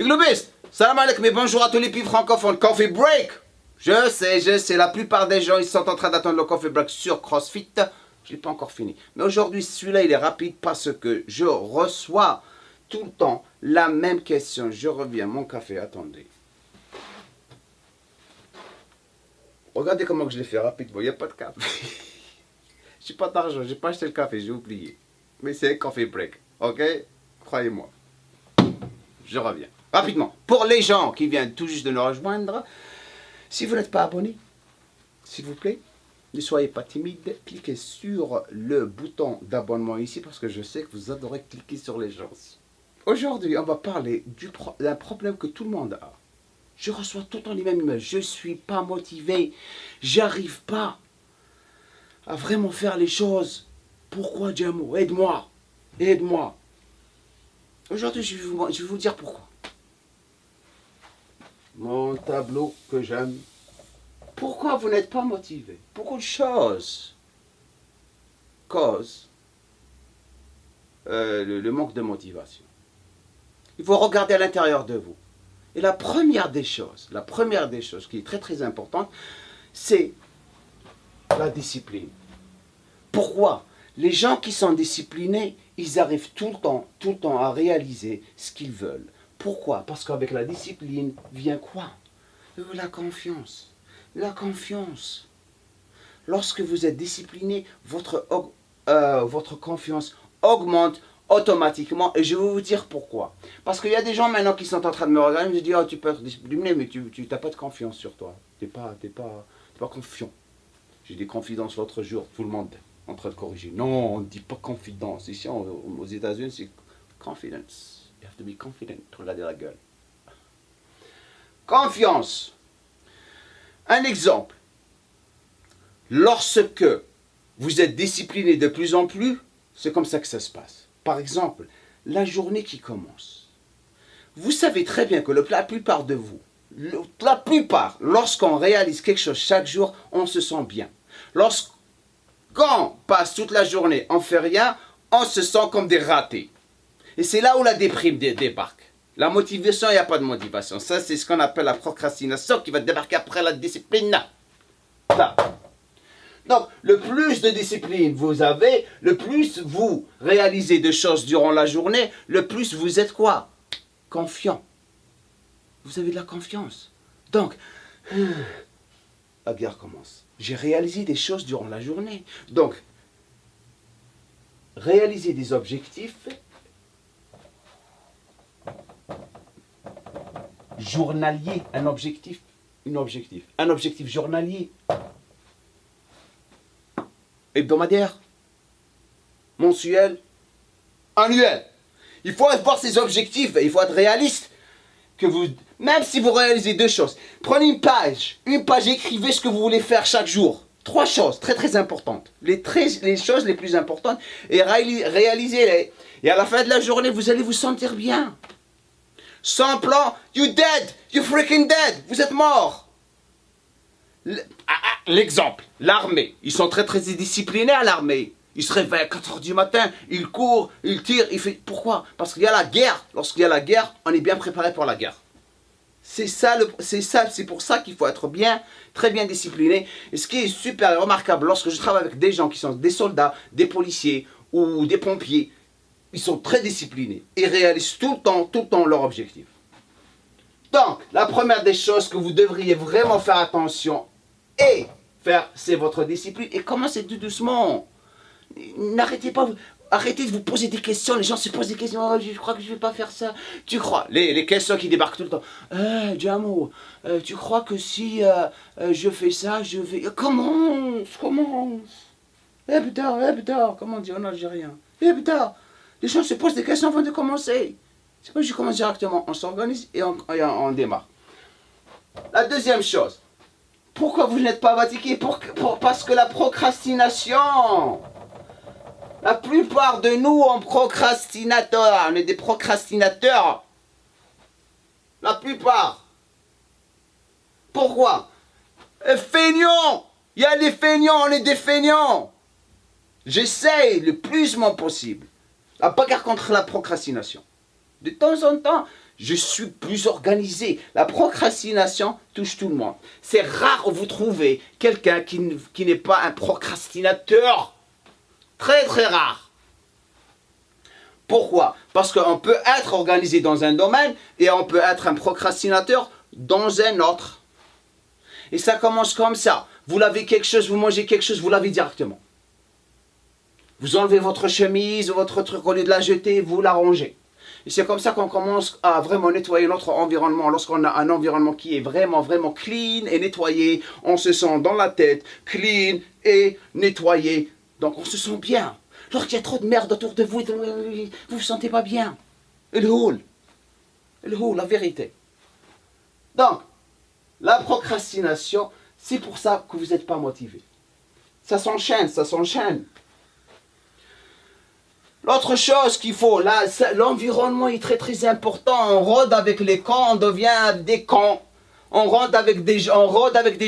Globiste, salam alaikum et bonjour à tous les pays francophones. Coffee break. Je sais, la plupart des gens ils sont en train d'attendre le coffee break sur CrossFit. Je n'ai pas encore fini. Mais aujourd'hui, celui-là, il est rapide parce que je reçois tout le temps la même question. Je reviens, mon café, attendez. Regardez comment je l'ai fait rapidement, il n'y a pas de café. Je n'ai pas d'argent, je n'ai pas acheté le café, j'ai oublié. Mais c'est un coffee break, ok? Croyez-moi. Je reviens. Rapidement, pour les gens qui viennent tout juste de nous rejoindre, si vous n'êtes pas abonné, s'il vous plaît, ne soyez pas timide, cliquez sur le bouton d'abonnement ici parce que je sais que vous adorez cliquer sur les gens. Aujourd'hui, on va parler d'un problème que tout le monde a. Je reçois tout le temps les mêmes images. Je ne suis pas motivé. J'arrive pas à vraiment faire les choses. Pourquoi, Djamou? Aide-moi. Aide-moi. Aujourd'hui, je vais vous dire pourquoi. Mon tableau que j'aime. Pourquoi vous n'êtes pas motivé? Beaucoup de choses causent le manque de motivation. Il faut regarder à l'intérieur de vous. Et la première des choses qui est très très importante, c'est la discipline. Pourquoi? Les gens qui sont disciplinés, ils arrivent tout le temps à réaliser ce qu'ils veulent. Pourquoi? Parce qu'avec la discipline vient quoi? La confiance. La confiance. Lorsque vous êtes discipliné, votre confiance augmente automatiquement. Et je vais vous dire pourquoi. Parce qu'il y a des gens maintenant qui sont en train de me regarder et me dire, oh, tu peux être discipliné, mais tu n'as pas de confiance sur toi. Tu n'es pas confiant. J'ai des confidences l'autre jour, tout le monde est en train de corriger. Non, on ne dit pas confidence. Ici, aux États-Unis, c'est confidence. You have to be confident. Regardez la gueule. Confiance. Un exemple. Lorsque vous êtes discipliné de plus en plus, c'est comme ça que ça se passe. Par exemple, la journée qui commence. Vous savez très bien que la plupart de vous, lorsqu'on réalise quelque chose chaque jour, on se sent bien. Lorsqu'on passe toute la journée, on ne fait rien, on se sent comme des ratés. Et c'est là où la déprime débarque. La motivation, il n'y a pas de motivation. Ça, c'est ce qu'on appelle la procrastination qui va débarquer après la discipline. Ça. Donc, le plus de discipline vous avez, le plus vous réalisez de choses durant la journée, le plus vous êtes quoi? Confiant. Vous avez de la confiance. Donc, la guerre commence. J'ai réalisé des choses durant la journée. Donc, réaliser des objectifs journalier, un objectif journalier, hebdomadaire, mensuel, annuel. Il faut avoir ces objectifs, il faut être réaliste. Même si vous réalisez deux choses, prenez une page, écrivez ce que vous voulez faire chaque jour. 3 choses très très importantes. Les choses les plus importantes, et réalisez-les. Et à la fin de la journée, vous allez vous sentir bien. Sans plan, you dead, you freaking dead, vous êtes mort. L'exemple, l'armée, ils sont très très disciplinés à l'armée. Ils se réveillent à 4 h du matin, ils courent, ils tirent, Pourquoi? Parce qu'il y a la guerre. Lorsqu'il y a la guerre, on est bien préparé pour la guerre. C'est pour ça qu'il faut être très bien discipliné. Et ce qui est super remarquable, lorsque je travaille avec des gens qui sont des soldats, des policiers ou des pompiers, ils sont très disciplinés et réalisent tout le temps leur objectif. Donc, la première des choses que vous devriez vraiment faire attention c'est votre discipline. Et commencez tout doucement. Arrêtez de vous poser des questions. Les gens se posent des questions. Oh, je crois que je ne vais pas faire ça. Tu crois? Les questions qui débarquent tout le temps. Djamou, tu crois que si je fais ça, je vais... Commence. Ebda, comment on dit en algérien? Ebda. Les gens se posent des questions avant de commencer. C'est pas que je commence directement. On s'organise et on démarre. La deuxième chose. Pourquoi vous n'êtes pas fatigué? Parce que la procrastination. La plupart de nous, on procrastinateur. On est des procrastinateurs. La plupart. Pourquoi? Feignants. Il y a des feignants, on est des feignants. J'essaye le plus possible. La bagarre contre la procrastination. De temps en temps, Je suis plus organisé. La procrastination touche tout le monde. C'est rare où vous trouvez quelqu'un qui n'est pas un procrastinateur. Très très rare. Pourquoi? Parce qu'on peut être organisé dans un domaine et on peut être un procrastinateur dans un autre. Et ça commence comme ça. Vous lavez quelque chose, vous mangez quelque chose, vous lavez directement. Vous enlevez votre chemise ou votre truc, au lieu de la jeter, vous la rangez. Et c'est comme ça qu'on commence à vraiment nettoyer notre environnement. Lorsqu'on a un environnement qui est vraiment, vraiment clean et nettoyé, on se sent dans la tête clean et nettoyé. Donc on se sent bien. Lorsqu'il y a trop de merde autour de vous, vous vous sentez pas bien. Le houle, la vérité. Donc, la procrastination, c'est pour ça que vous n'êtes pas motivé. Ça s'enchaîne, ça s'enchaîne. L'autre chose qu'il faut, là, l'environnement est très très important. On rôde avec les cons, on devient des cons. On rôde avec des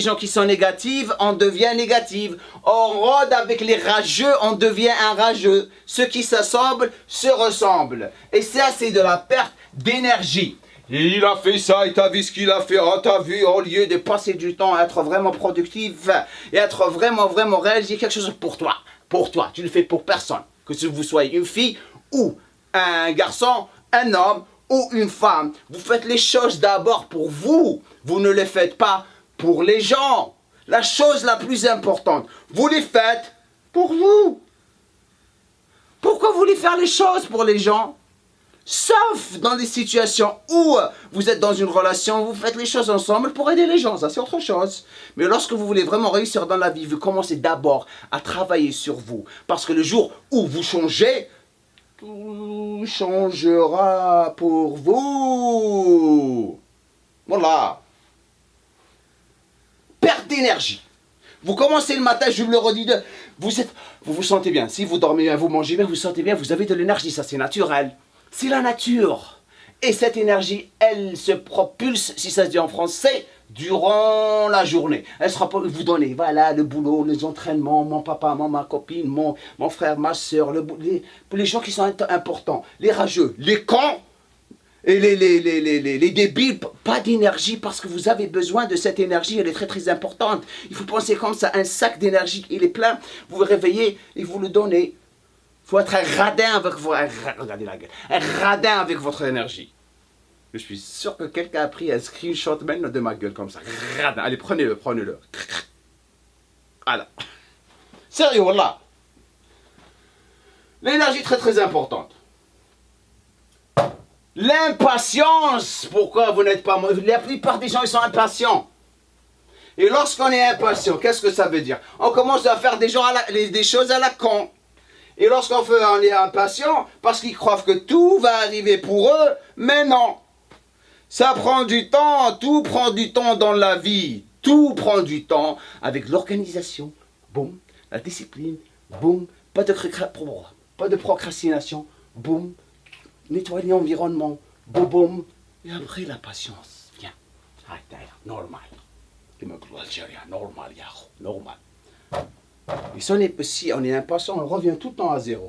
gens qui sont négatifs, on devient négatif. On rôde avec les rageux, on devient un rageux. Ceux qui s'assemblent se ressemblent. Et ça, c'est de la perte d'énergie. Il a fait ça, et t'as vu ce qu'il a fait, oh t'as vu, au lieu de passer du temps à être vraiment productif et être vraiment, vraiment réaliser quelque chose pour toi, tu le fais pour personne. Que vous soyez une fille ou un garçon, un homme ou une femme, vous faites les choses d'abord pour vous, vous ne les faites pas pour les gens. La chose la plus importante, vous les faites pour vous. Pourquoi vous voulez faire les choses pour les gens ? Sauf dans des situations où vous êtes dans une relation, vous faites les choses ensemble pour aider les gens, ça c'est autre chose. Mais lorsque vous voulez vraiment réussir dans la vie, vous commencez d'abord à travailler sur vous. Parce que le jour où vous changez, tout changera pour vous. Voilà. Perte d'énergie. Vous commencez le matin, je vous le redis, vous vous sentez bien. Si vous dormez bien, vous mangez bien, vous sentez bien, vous avez de l'énergie, ça c'est naturel. C'est la nature. Et cette énergie, elle se propulse, si ça se dit en français, durant la journée. Elle sera pas vous donner, voilà, le boulot, les entraînements, mon papa, ma copine, mon frère, ma soeur, les gens qui sont importants, les rageux, les cons, et les débiles, pas d'énergie parce que vous avez besoin de cette énergie, elle est très très importante. Il faut penser comme ça, un sac d'énergie, il est plein, vous vous réveillez et vous le donnez. Il faut être un radin avec regardez la gueule, un radin avec votre énergie. Je suis sûr que quelqu'un a pris un screenshot même de ma gueule comme ça. Radin. Allez, prenez-le. Voilà. Sérieux, voilà. L'énergie très très importante. L'impatience. Pourquoi vous n'êtes pas... La plupart des gens, ils sont impatients. Et lorsqu'on est impatient, qu'est-ce que ça veut dire? On commence à faire des choses à la con. Et lorsqu'on est impatient, parce qu'ils croient que tout va arriver pour eux, mais non. Ça prend du temps, tout prend du temps dans la vie. Tout prend du temps avec l'organisation, boum, la discipline, boum, pas de procrastination, boum, nettoyer l'environnement, boum, boum. Et après la patience, viens, normal. Normal. Et si on est impatient, on revient tout le temps à zéro.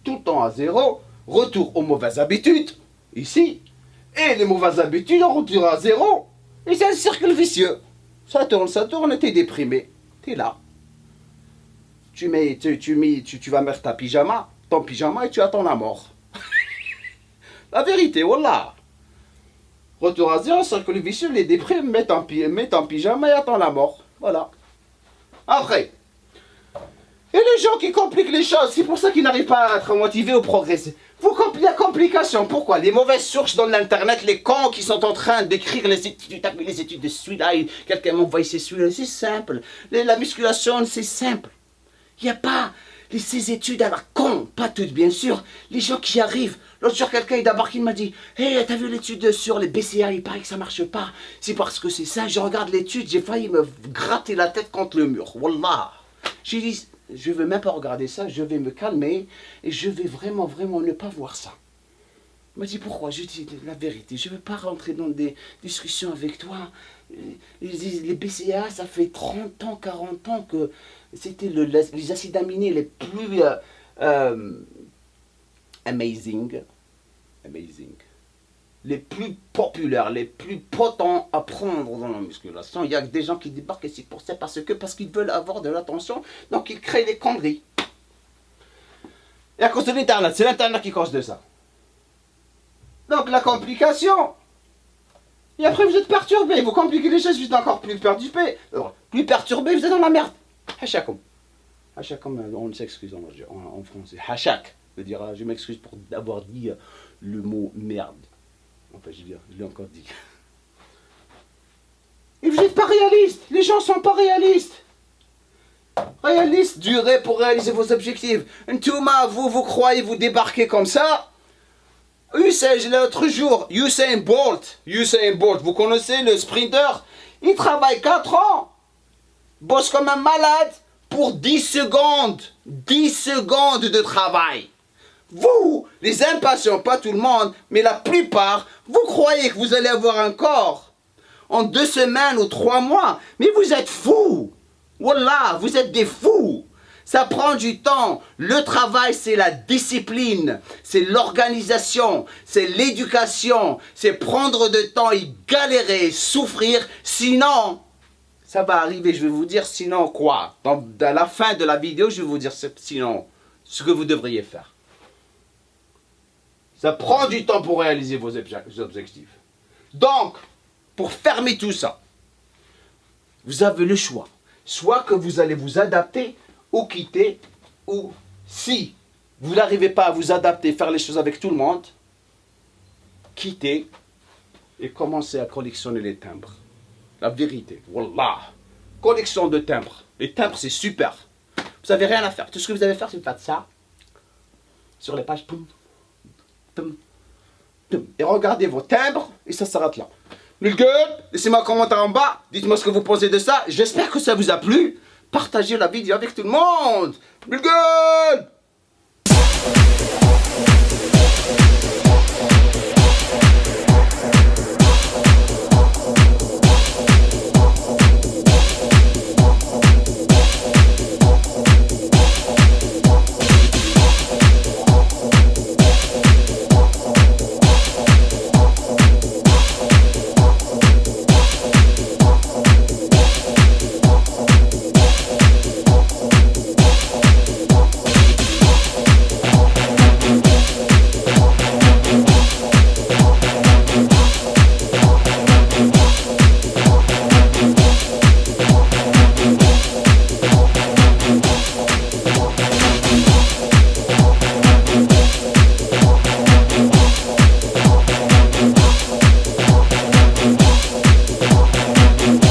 Tout le temps à zéro, retour aux mauvaises habitudes, ici. Et les mauvaises habitudes, on retourne à zéro. Et c'est un cercle vicieux. Ça tourne, t'es déprimé. T'es là. Tu vas mettre ton pyjama et tu attends la mort. La vérité, voilà. Retour à zéro, cercle vicieux, les déprimes, mets ton pyjama et attends la mort. Voilà. Après. Et les gens qui compliquent les choses, c'est pour ça qu'ils n'arrivent pas à être motivés ou progresser. La complication, pourquoi? Les mauvaises sources dans l'internet, les cons qui sont en train d'écrire les études de celui-là, quelqu'un m'envoie celui-là, c'est simple. La musculation, c'est simple. Il n'y a pas ces études à la con, pas toutes bien sûr. Les gens qui arrivent, l'autre jour quelqu'un est d'abord qui m'a dit « Hey, t'as vu l'étude sur les BCA, il paraît que ça marche pas. » C'est parce que c'est ça, je regarde l'étude, j'ai failli me gratter la tête contre le mur. Wallah. J'ai dit « Je ne veux même pas regarder ça, je vais me calmer et je vais vraiment, vraiment ne pas voir ça. » Il m'a dit « Pourquoi ?» Je dis la vérité, je ne veux pas rentrer dans des discussions avec toi. Les BCA, ça fait 30 ans, 40 ans que c'était les acides aminés les plus amazing. les plus populaires, les plus potents à prendre dans la musculation. Il y a des gens qui débarquent ici pour ça parce qu'ils veulent avoir de l'attention, donc ils créent des conneries. Et à cause de l'Internet, c'est l'Internet qui cause de ça. Donc la complication. Et après vous êtes perturbé, vous compliquez les choses, vous êtes encore plus perturbé. Alors, plus perturbé, vous êtes dans la merde. Hachakum. Hachakum, on s'excuse en français. Hachak. Je m'excuse pour avoir dit le mot merde. Enfin, je l'ai encore dit. Et vous n'êtes pas réaliste. Les gens ne sont pas réalistes. Réaliste, durée pour réaliser vos objectifs. Ntouma, vous croyez vous débarquer comme ça? L'autre jour, Usain Bolt, vous connaissez le sprinter? Il travaille 4 ans. Bosse comme un malade pour 10 secondes. 10 secondes de travail. Vous, les impatients, pas tout le monde, mais la plupart, vous croyez que vous allez avoir un corps en 2 semaines ou 3 mois. Mais vous êtes fous. Wallah, vous êtes des fous. Ça prend du temps. Le travail, c'est la discipline, c'est l'organisation, c'est l'éducation, c'est prendre de temps et galérer, souffrir. Sinon, ça va arriver, je vais vous dire sinon quoi. Dans la fin de la vidéo, je vais vous dire sinon ce que vous devriez faire. Ça prend du temps pour réaliser vos objectifs. Donc, pour fermer tout ça, vous avez le choix. Soit que vous allez vous adapter ou quitter, ou si vous n'arrivez pas à vous adapter, faire les choses avec tout le monde, quittez et commencez à collectionner les timbres. La vérité, wallah. Collection de timbres. Les timbres, c'est super. Vous n'avez rien à faire. Tout ce que vous avez à faire, c'est de faire ça. Sur les pages, poum. Et regardez vos timbres et ça s'arrête là. Laissez-moi un commentaire en bas, dites-moi ce que vous pensez de ça. J'espère que ça vous a plu. Partagez la vidéo avec tout le monde.